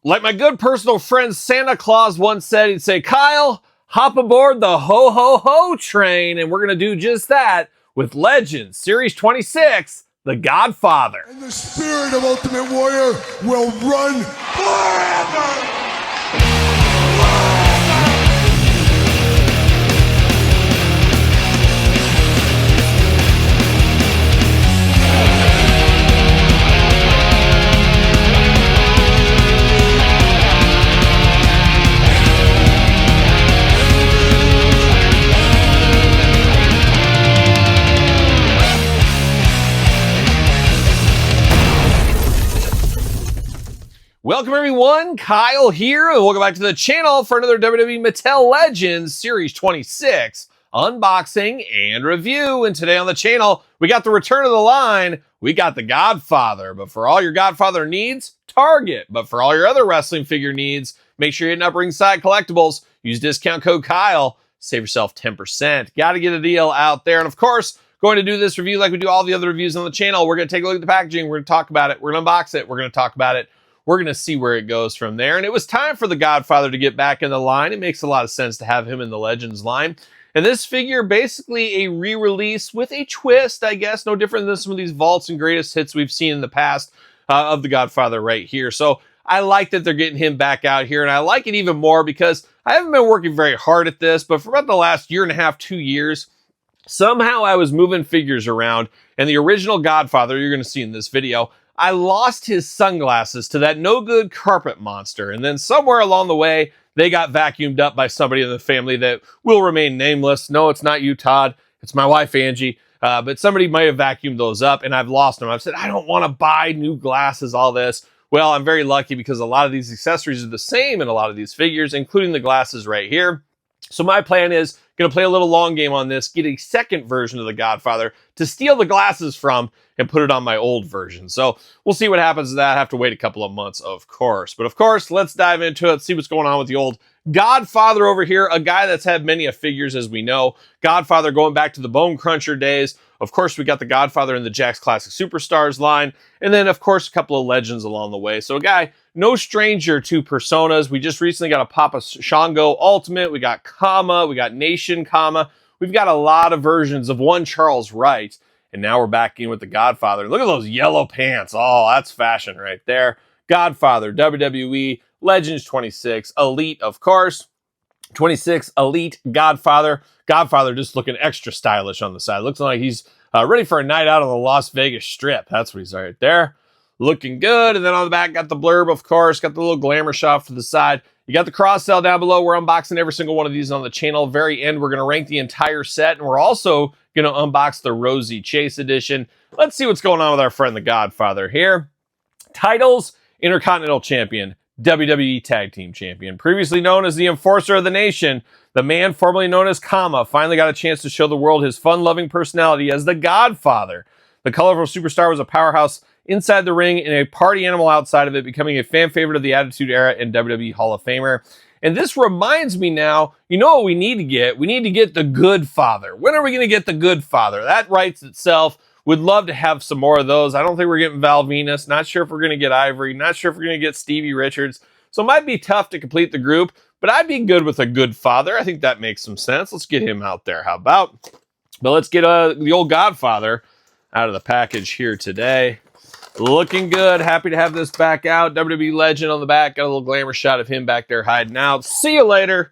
Like my good personal friend Santa Claus once said, he'd say, Kyle, hop aboard the ho-ho-ho train, and we're going to do just that with Legends, Series 26, The Godfather. And the spirit of Ultimate Warrior will run forever! Welcome everyone, Kyle here, and welcome back to the channel for another WWE Mattel Legends Series 26 unboxing and review. And today on the channel, we got the return of the line, we got the Godfather. But for all your Godfather needs, Target. But for all your other wrestling figure needs, make sure you're hitting up Ringside Collectibles. Use discount code Kyle, save yourself 10%. Got to get a deal out there. And of course, going to do this review like we do all the other reviews on the channel. We're going to take a look at the packaging, we're going to talk about it, we're going to unbox it, we're going to talk about it. We're going to see where it goes from there. And it was time for the Godfather to get back in the line. It makes a lot of sense to have him in the Legends line. And this figure, basically a re-release with a twist, I guess. No different than some of these vaults and greatest hits we've seen in the past of the Godfather right here. So I like that they're getting him back out here. And I like it even more because I haven't been working very hard at this. But for about the last year and a half, 2 years, somehow I was moving figures around. And the original Godfather, you're going to see in this video, I lost his sunglasses to that no-good carpet monster. And then somewhere along the way, they got vacuumed up by somebody in the family that will remain nameless. No, it's not you, Todd. It's my wife, Angie. But somebody might have vacuumed those up, and I've lost them. I've said, I don't want to buy new glasses, all this. Well, I'm very lucky because a lot of these accessories are the same in a lot of these figures, including the glasses right here. So my plan is going to play a little long game on this, get a second version of the Godfather to steal the glasses from and put it on my old version. So we'll see what happens to that. I have to wait a couple of months, of course. But of course, let's dive into it, see what's going on with the old Godfather over here, a guy that's had many figures, as we know. Godfather going back to the Bone Cruncher days. Of course, we got the Godfather in the Jakks Classic Superstars line. And then, of course, a couple of legends along the way. So a guy, no stranger to personas. We just recently got a Papa Shango Ultimate. We got Kama. We got Nation Kama. We've got a lot of versions of one Charles Wright. And now we're back in with the Godfather. Look at those yellow pants. Oh, that's fashion right there. Godfather, WWE, Legends 26, Elite, of course. 26, Elite, Godfather. Godfather just looking extra stylish on the side. Looks like he's ready for a night out on the Las Vegas Strip. That's what he's right there. Looking good. And then on the back, got the blurb, of course. Got the little glamour shot for the side. You got the cross sell down below. We're unboxing every single one of these on the channel. Very end, we're going to rank the entire set. And we're also going to unbox the Rosie Chase edition. Let's see what's going on with our friend, the Godfather here. Titles, Intercontinental Champion, WWE Tag Team Champion. Previously known as the Enforcer of the Nation, the man formerly known as Kama finally got a chance to show the world his fun-loving personality as the Godfather. The colorful superstar was a powerhouse inside the ring and a party animal outside of it, becoming a fan favorite of the Attitude Era and WWE Hall of Famer. And this reminds me now, you know what we need to get? We need to get the Good Father. When are we going to get the Good Father? That writes itself. Would love to have some more of those. I don't think we're getting Val Venus. Not sure if we're going to get Ivory. Not sure if we're going to get Stevie Richards. So it might be tough to complete the group, but I'd be good with a Good Father. I think that makes some sense. Let's get him out there. How about? But let's get the old Godfather out of the package here today. Looking good. Happy to have this back out. WWE Legend on the back. Got a little glamour shot of him back there hiding out. See you later.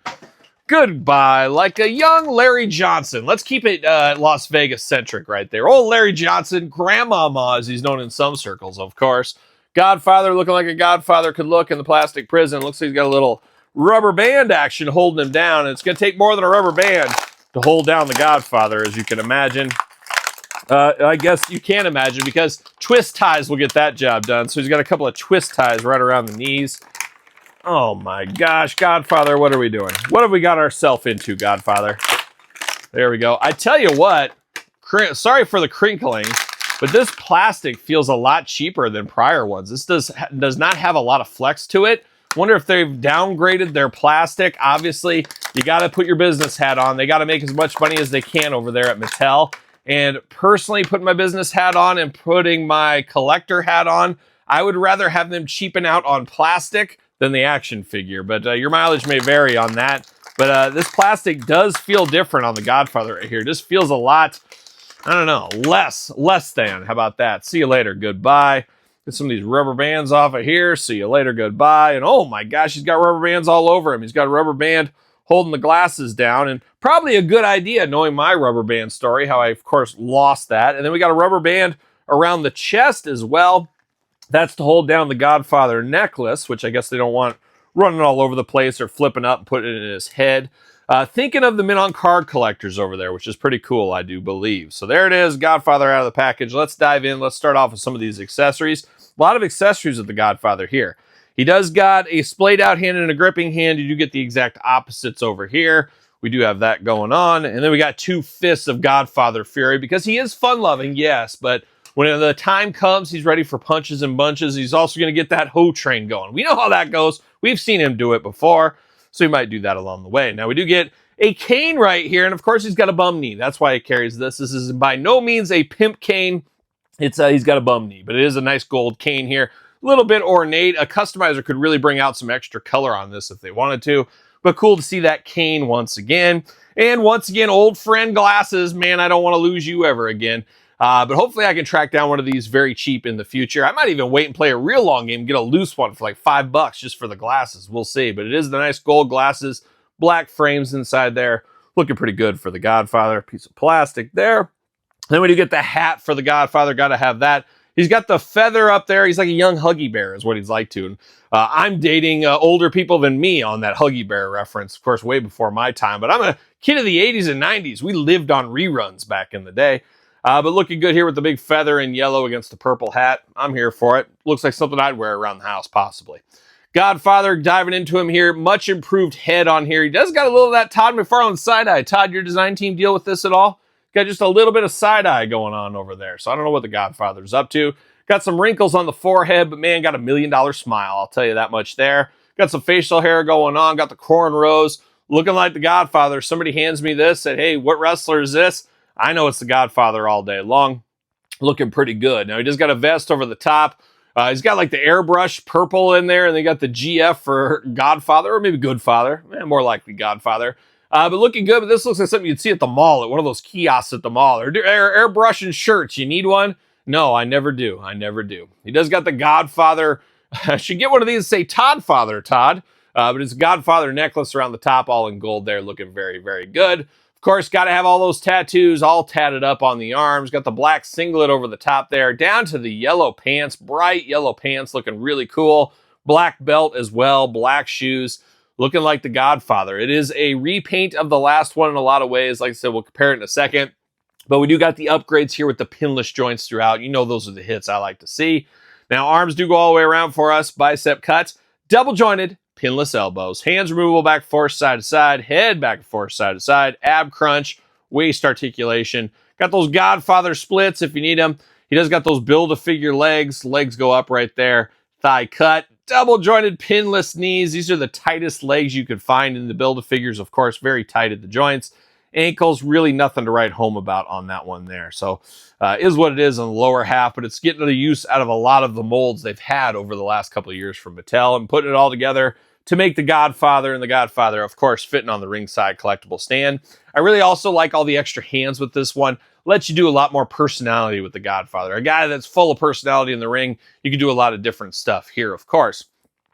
Goodbye. Like a young Larry Johnson. Let's keep it Las Vegas centric right there. Old Larry Johnson, Grandmama, as he's known in some circles, of course. Godfather looking like a Godfather could look in the plastic prison. Looks like he's got a little rubber band action holding him down. And it's going to take more than a rubber band to hold down the Godfather, as you can imagine. I guess you can imagine, because twist ties will get that job done. So he's got a couple of twist ties right around the knees. Oh my gosh, Godfather, what are we doing? What have we got ourselves into, Godfather? There we go. I tell you what, sorry for the crinkling, but this plastic feels a lot cheaper than prior ones. This does not have a lot of flex to it. Wonder if they've downgraded their plastic. Obviously, you got to put your business hat on. They got to make as much money as they can over there at Mattel. And personally, putting my business hat on and putting my collector hat on, I would rather have them cheapen out on plastic than the action figure. But your mileage may vary on that. But this plastic does feel different on the Godfather right here. It just feels a lot, I don't know, less than. How about that? See you later. Goodbye. Get some of these rubber bands off of here. See you later. Goodbye. And oh my gosh, he's got rubber bands all over him. He's got a rubber band holding the glasses down, and probably a good idea knowing my rubber band story, how I, of course, lost that. And then we got a rubber band around the chest as well. That's to hold down the Godfather necklace, which I guess they don't want running all over the place or flipping up and putting it in his head. Thinking of the men on card collectors over there, which is pretty cool, I do believe. So there it is, Godfather out of the package. Let's dive in. Let's start off with some of these accessories. A lot of accessories with the Godfather here. He does got a splayed out hand and a gripping hand. You do get the exact opposites over here. We do have that going on. And then we got 2 fists of Godfather Fury because he is fun-loving, yes, but when the time comes, he's ready for punches and bunches. He's also going to get that hoe train going. We know how that goes. We've seen him do it before. So he might do that along the way. Now we do get a cane right here, and of course he's got a bum knee. That's why he carries this. This is by no means a pimp cane. It's he's got a bum knee, but it is a nice gold cane here. A little bit ornate. A customizer could really bring out some extra color on this if they wanted to, but cool to see that cane once again. And once again, old friend glasses. Man, I don't want to lose you ever again. But hopefully I can track down one of these very cheap in the future. I might even wait and play a real long game and get a loose one for like $5 just for the glasses. We'll see. But it is the nice gold glasses, black frames inside there. Looking pretty good for the Godfather. Piece of plastic there. Then we do get the hat for the Godfather. Got to have that. He's got the feather up there. He's like a young Huggy Bear is what he's like to. And, I'm dating older people than me on that Huggy Bear reference. Of course, way before my time. But I'm a kid of the 80s and 90s. We lived on reruns back in the day. But looking good here with the big feather in yellow against the purple hat. I'm here for it. Looks like something I'd wear around the house, possibly. Godfather, diving into him here. Much improved head on here. He does got a little of that Todd McFarlane side-eye. Todd, your design team deal with this at all? Got just a little bit of side-eye going on over there. So I don't know what the Godfather's up to. Got some wrinkles on the forehead, but man, got $1 million smile. I'll tell you that much there. Got some facial hair going on. Got the cornrows. Looking like the Godfather. Somebody hands me this, said, hey, what wrestler is this? I know it's the Godfather all day long. Looking pretty good. Now, he just got a vest over the top. He's got like the airbrush purple in there, and they got the GF for Godfather, or maybe Goodfather. More likely Godfather. But looking good, but this looks like something you'd see at the mall, at one of those kiosks at the mall. Or airbrush and shirts. You need one? No, I never do. I never do. He does got the Godfather. I should get one of these and say Todd. But it's a Godfather necklace around the top, all in gold there, looking very, very good. Of course, got to have all those tattoos all tatted up on the arms. Got the black singlet over the top there, down to the yellow pants, bright yellow pants, looking really cool. Black belt as well, black shoes, looking like the Godfather. It is a repaint of the last one in a lot of ways. Like I said, we'll compare it in a second. But we do got the upgrades here with the pinless joints throughout. You know those are the hits I like to see. Now, arms do go all the way around for us. Bicep cuts, double jointed, pinless elbows, hands removable back and forth, side to side, head back and forth, side to side, ab crunch, waist articulation. Got those Godfather splits if you need them. He does got those Build-A-Figure legs. Legs go up right there. Thigh cut, double jointed pinless knees. These are the tightest legs you could find in the Build-A-Figures, of course, very tight at the joints. Ankles, really nothing to write home about on that one there. So is what it is on the lower half, but it's getting the use out of a lot of the molds they've had over the last couple of years from Mattel and putting it all together to make the Godfather, and the Godfather, of course, fitting on the ringside collectible stand. I really also like all the extra hands with this one. Lets you do a lot more personality with the Godfather. A guy that's full of personality in the ring, you can do a lot of different stuff here, of course.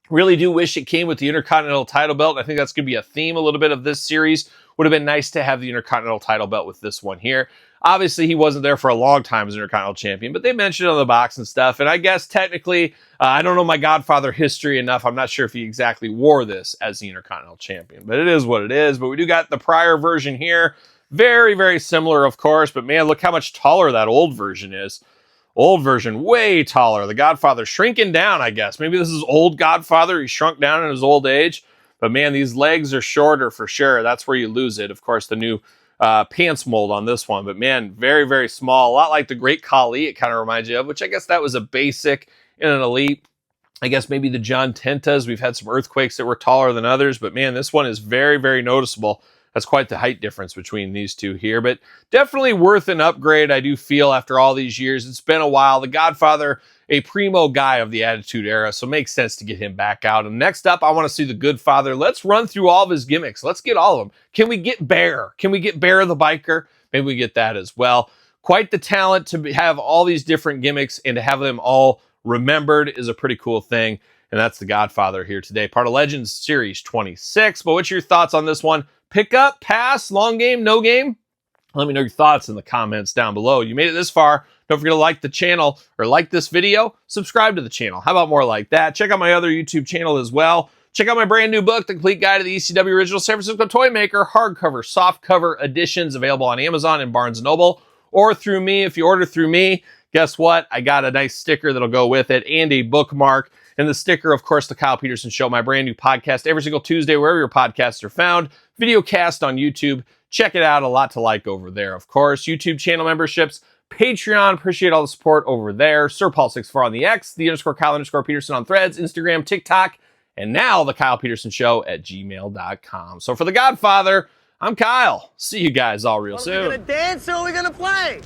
Really do wish it came with the Intercontinental title belt. I think that's going to be a theme a little bit of this series. Would have been nice to have the Intercontinental title belt with this one here. Obviously, he wasn't there for a long time as Intercontinental Champion, but they mentioned it on the box and stuff. And I guess technically, I don't know my Godfather history enough. I'm not sure if he exactly wore this as the Intercontinental Champion, but it is what it is. But we do got the prior version here. Very, very similar, of course. But man, look how much taller that old version is. Old version, way taller. The Godfather shrinking down, I guess. Maybe this is old Godfather. He shrunk down in his old age. But man, these legs are shorter for sure. That's where you lose it. Of course, the new pants mold on this one. But man, very, very small. A lot like the Great Khali, it kind of reminds you of, which I guess that was a basic in an elite. I guess maybe the John Tentas. We've had some earthquakes that were taller than others. But man, this one is very, very noticeable. That's quite the height difference between these two here, but definitely worth an upgrade, I do feel, after all these years. It's been a while. The Godfather a primo guy of the Attitude Era, so it makes sense to get him back out. And next up, I want to see the Godfather. Let's run through all of his gimmicks. Let's get all of them. Can we get Bear? Can we get Bear the Biker? Maybe we get that as well. Quite the talent to have all these different gimmicks and to have them all remembered is a pretty cool thing. And that's the Godfather here today, part of Legends Series 26. But what's your thoughts on this one? Pick up, pass, long game, no game? Let me know your thoughts in the comments down below. You made it this far. Don't forget to like the channel or like this video. Subscribe to the channel. How about more like that? Check out my other YouTube channel as well. Check out my brand new book, The Complete Guide to the ECW Original San Francisco Toy Maker, hardcover, softcover editions available on Amazon and Barnes & Noble, or through me. If you order through me, guess what? I got a nice sticker that'll go with it and a bookmark. And the sticker, of course, The Kyle Peterson Show, my brand new podcast every single Tuesday, wherever your podcasts are found. Video cast on YouTube. Check it out. A lot to like over there, of course. YouTube channel memberships, Patreon. Appreciate all the support over there. Sir Paul 64 on the X, _Kyle_Peterson on Threads, Instagram, TikTok, and now the Kyle Peterson Show at gmail.com. So for the Godfather, I'm Kyle. See you guys all real soon. Are we gonna dance or are we gonna play?